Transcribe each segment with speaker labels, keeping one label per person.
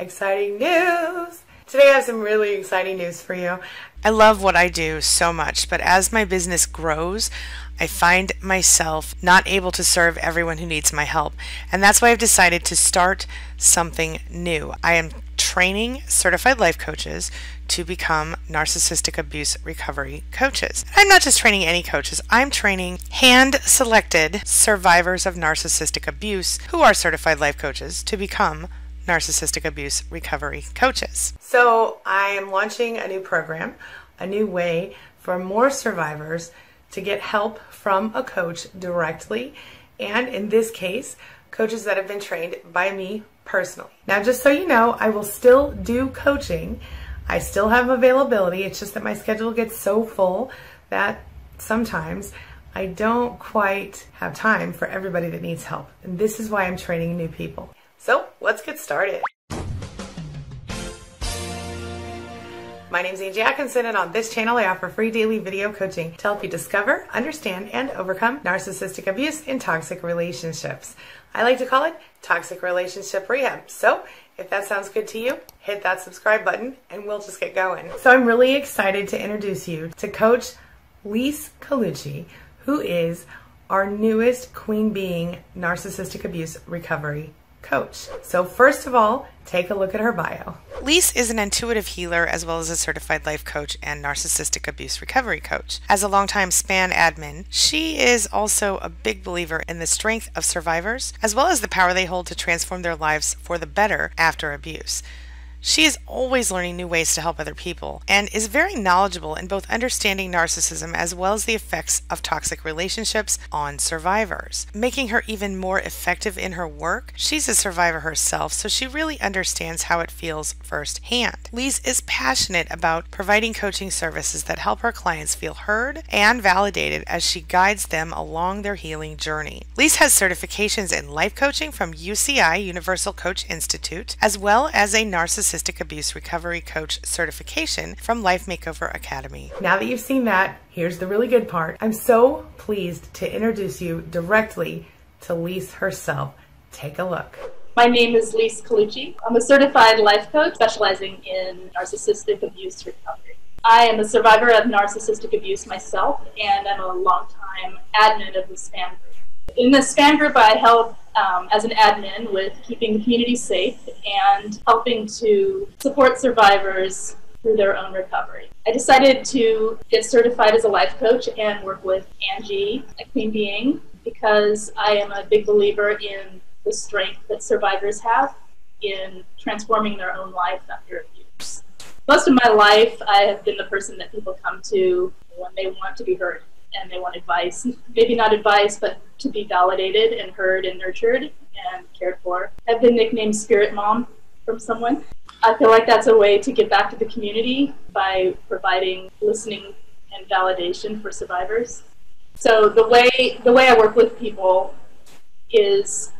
Speaker 1: Exciting news! Today I have some really exciting news for you. I love what I do so much, but as my business grows, I find myself not able to serve everyone who needs my help. And that's why I've decided to start something new. I am training certified life coaches to become narcissistic abuse recovery coaches. I'm not just training any coaches, I'm training hand-selected survivors of narcissistic abuse who are certified life coaches to become narcissistic abuse recovery coaches. So I am launching a new program, a new way for more survivors to get help from a coach directly, and in this case, coaches that have been trained by me personally. Now, just so you know, I will still do coaching. I still have availability. It's just that my schedule gets so full that sometimes I don't quite have time for everybody that needs help. And this is why I'm training new people. So let's get started. My name is Angie Atkinson, and on this channel I offer free daily video coaching to help you discover, understand, and overcome narcissistic abuse in toxic relationships. I like to call it toxic relationship rehab. So if that sounds good to you, hit that subscribe button and we'll just get going. So I'm really excited to introduce you to Coach Lise Colucci, who is our newest Queen Being narcissistic abuse recovery coach. So first of all, take a look at her bio. Lise is an intuitive healer as well as a certified life coach and narcissistic abuse recovery coach. As a longtime SPAN admin, she is also a big believer in the strength of survivors as well as the power they hold to transform their lives for the better after abuse. She is always learning new ways to help other people and is very knowledgeable in both understanding narcissism as well as the effects of toxic relationships on survivors. Making her even more effective in her work, she's a survivor herself, so she really understands how it feels firsthand. Lise is passionate about providing coaching services that help her clients feel heard and validated as she guides them along their healing journey. Lise has certifications in life coaching from UCI, Universal Coach Institute, as well as a narcissistic abuse recovery coach certification from Life Makeover Academy. Now that you've seen that, here's the really good part. I'm so pleased to introduce you directly to Lise herself. Take a look.
Speaker 2: My name is Lise Colucci. I'm a certified life coach specializing in narcissistic abuse recovery. I am a survivor of narcissistic abuse myself, and I'm a longtime admin of the SPAN group. In the SPAN group, I help as an admin with keeping the community safe and helping to support survivors through their own recovery. I decided to get certified as a life coach and work with Angie at QueenBeeing's because I am a big believer in the strength that survivors have in transforming their own life after abuse. Most of my life, I have been the person that people come to when they want to be heard and they want advice. Maybe not advice, but to be validated and heard and nurtured and cared for. I've been nicknamed Spirit Mom from someone. I feel like that's a way to give back to the community by providing listening and validation for survivors. So the way I work with people is,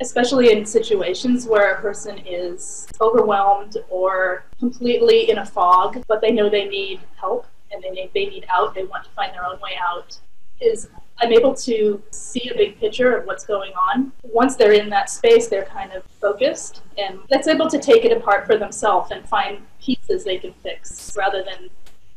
Speaker 2: especially in situations where a person is overwhelmed or completely in a fog, but they know they need help and they need out, they want to find their own way out, is I'm able to see a big picture of what's going on. Once they're in that space, they're kind of focused, and that's able to take it apart for themselves and find pieces they can fix rather than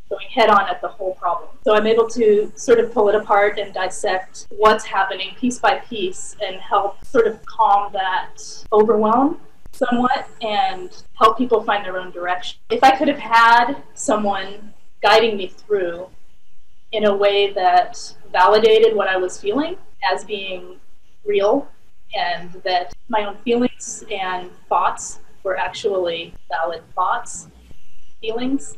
Speaker 2: going head on at the whole problem. So I'm able to sort of pull it apart and dissect what's happening piece by piece and help sort of calm that overwhelm somewhat and help people find their own direction. If I could have had someone guiding me through in a way that validated what I was feeling as being real and that my own feelings and thoughts were actually valid thoughts, feelings,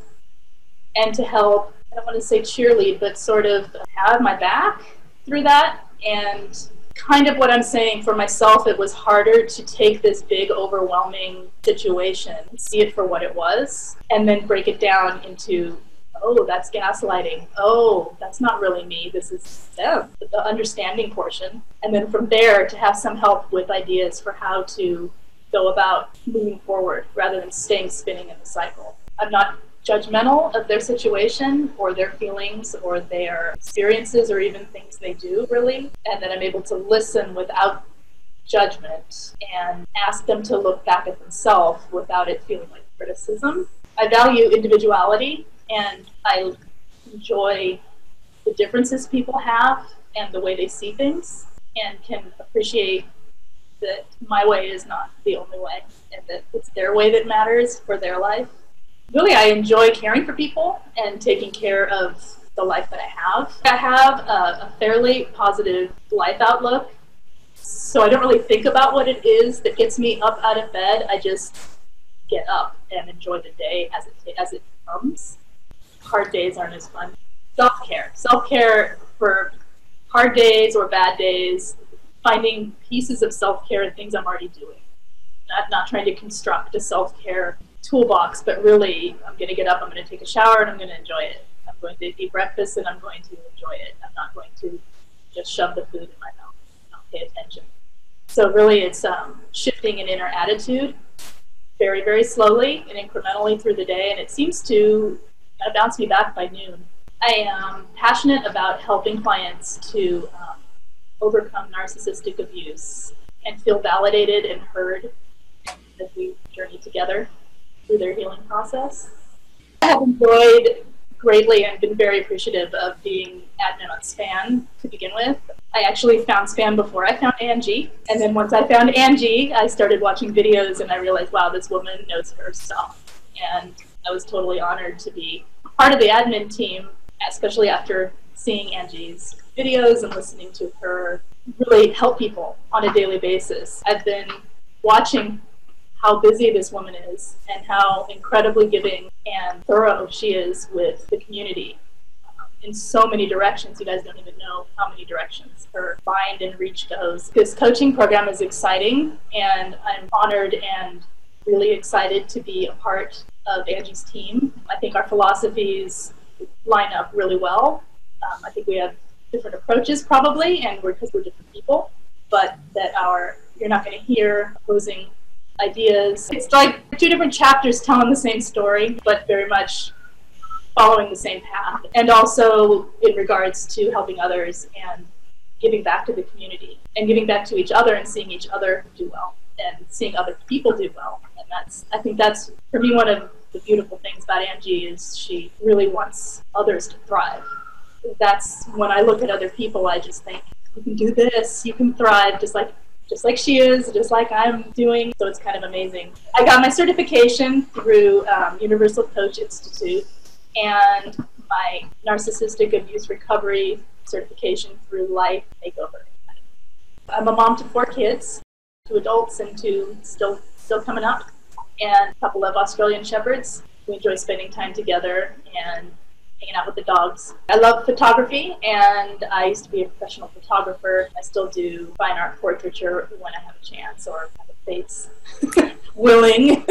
Speaker 2: and to help, I don't want to say cheerlead, but sort of have my back through that. And kind of what I'm saying for myself, it was harder to take this big overwhelming situation, see it for what it was, and then break it down into, oh, that's gaslighting. Oh, that's not really me. This is them, the understanding portion. And then from there to have some help with ideas for how to go about moving forward rather than staying spinning in the cycle. I'm not judgmental of their situation or their feelings or their experiences or even things they do, really, and that I'm able to listen without judgment and ask them to look back at themselves without it feeling like criticism. I value individuality, and I enjoy the differences people have and the way they see things, and can appreciate that my way is not the only way, and that it's their way that matters for their life. Really, I enjoy caring for people and taking care of the life that I have. I have a fairly positive life outlook, so I don't really think about what it is that gets me up out of bed. I just get up and enjoy the day as it comes. Hard days aren't as fun. Self-care for hard days or bad days, finding pieces of self-care and things I'm already doing. Not trying to construct a self-care toolbox, but really, I'm going to get up, I'm going to take a shower, and I'm going to enjoy it. I'm going to eat breakfast, and I'm going to enjoy it. I'm not going to just shove the food in my mouth and not pay attention. So really, it's shifting an inner attitude very, very slowly and incrementally through the day, and it seems to kind of bounce me back by noon. I am passionate about helping clients to overcome narcissistic abuse and feel validated and heard as we journey together through their healing process. I have enjoyed greatly and been very appreciative of being admin on SPAN to begin with. I actually found SPAN before I found Angie, and then once I found Angie, I started watching videos and I realized, wow, this woman knows her stuff. And I was totally honored to be part of the admin team, especially after seeing Angie's videos and listening to her really help people on a daily basis. I've been watching how busy this woman is and how incredibly giving and thorough she is with the community in so many directions. You guys don't even know how many directions her mind and reach goes. This coaching program is exciting, and I'm honored and really excited to be a part of Angie's team. I think our philosophies line up really well. I think we have different approaches probably, and because we're different people, but that you're not going to hear opposing ideas. It's like two different chapters telling the same story, but very much following the same path. And also in regards to helping others and giving back to the community and giving back to each other and seeing each other do well and seeing other people do well. And I think that's, for me, one of the beautiful things about Angie is she really wants others to thrive. That's when I look at other people, I just think, you can do this, you can thrive just like she is, just like I'm doing. So it's kind of amazing. I got my certification through Universal Coach Institute and my Narcissistic Abuse Recovery certification through Life Makeover. I'm a mom to 4 kids, 2 adults and 2 still coming up, and a couple of Australian Shepherds. We enjoy spending time together and hanging out with the dogs. I love photography, and I used to be a professional photographer. I still do fine art portraiture when I have a chance or have a face willing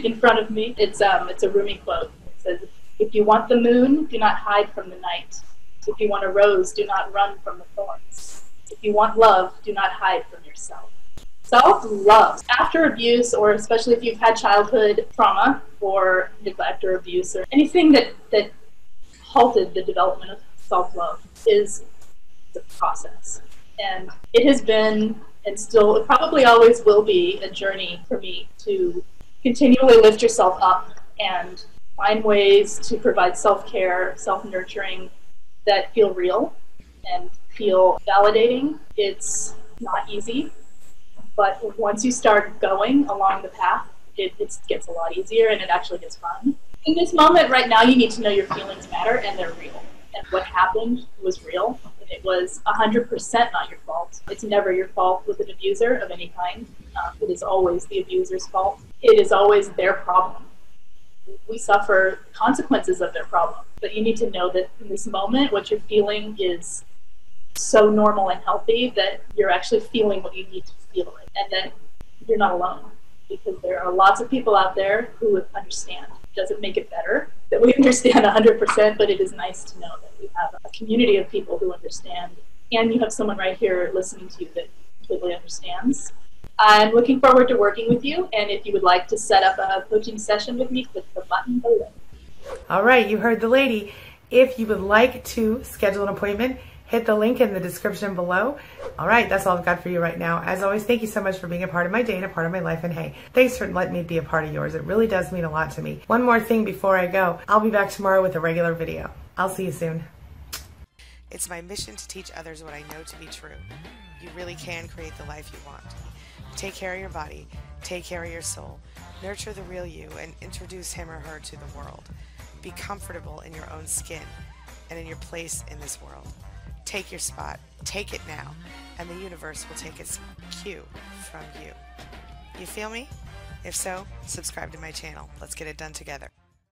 Speaker 2: in front of me. It's a Rumi quote. It says, "If you want the moon, do not hide from the night. If you want a rose, do not run from the thorns. If you want love, do not hide from yourself." Self-love. After abuse, or especially if you've had childhood trauma or neglect or abuse or anything that halted the development of self-love, is the process. And it has been, and still probably always will be, a journey for me to continually lift yourself up and find ways to provide self-care, self-nurturing that feel real and feel validating. It's not easy, but once you start going along the path, it gets a lot easier and it actually gets fun. In this moment right now, you need to know your feelings matter and they're real. And what happened was real. And it was 100% not your fault. It's never your fault with an abuser of any kind. It is always the abuser's fault. It is always their problem. We suffer consequences of their problem. But you need to know that in this moment, what you're feeling is so normal and healthy that you're actually feeling what you need to feel it. And that you're not alone. Because there are lots of people out there who understand. It doesn't make it better that we understand 100%, but it is nice to know that we have a community of people who understand. And you have someone right here listening to you that completely understands. I'm looking forward to working with you, and if you would like to set up a coaching session with me, click the button below.
Speaker 1: All right, you heard the lady. If you would like to schedule an appointment hit the link in the description below. All right, that's all I've got for you right now. As always, thank you so much for being a part of my day and a part of my life. And hey, thanks for letting me be a part of yours. It really does mean a lot to me. One more thing before I go. I'll be back tomorrow with a regular video. I'll see you soon. It's my mission to teach others what I know to be true. You really can create the life you want. Take care of your body. Take care of your soul. Nurture the real you and introduce him or her to the world. Be comfortable in your own skin and in your place in this world. Take your spot. Take it now. And the universe will take its cue from you. You feel me? If so, subscribe to my channel. Let's get it done together.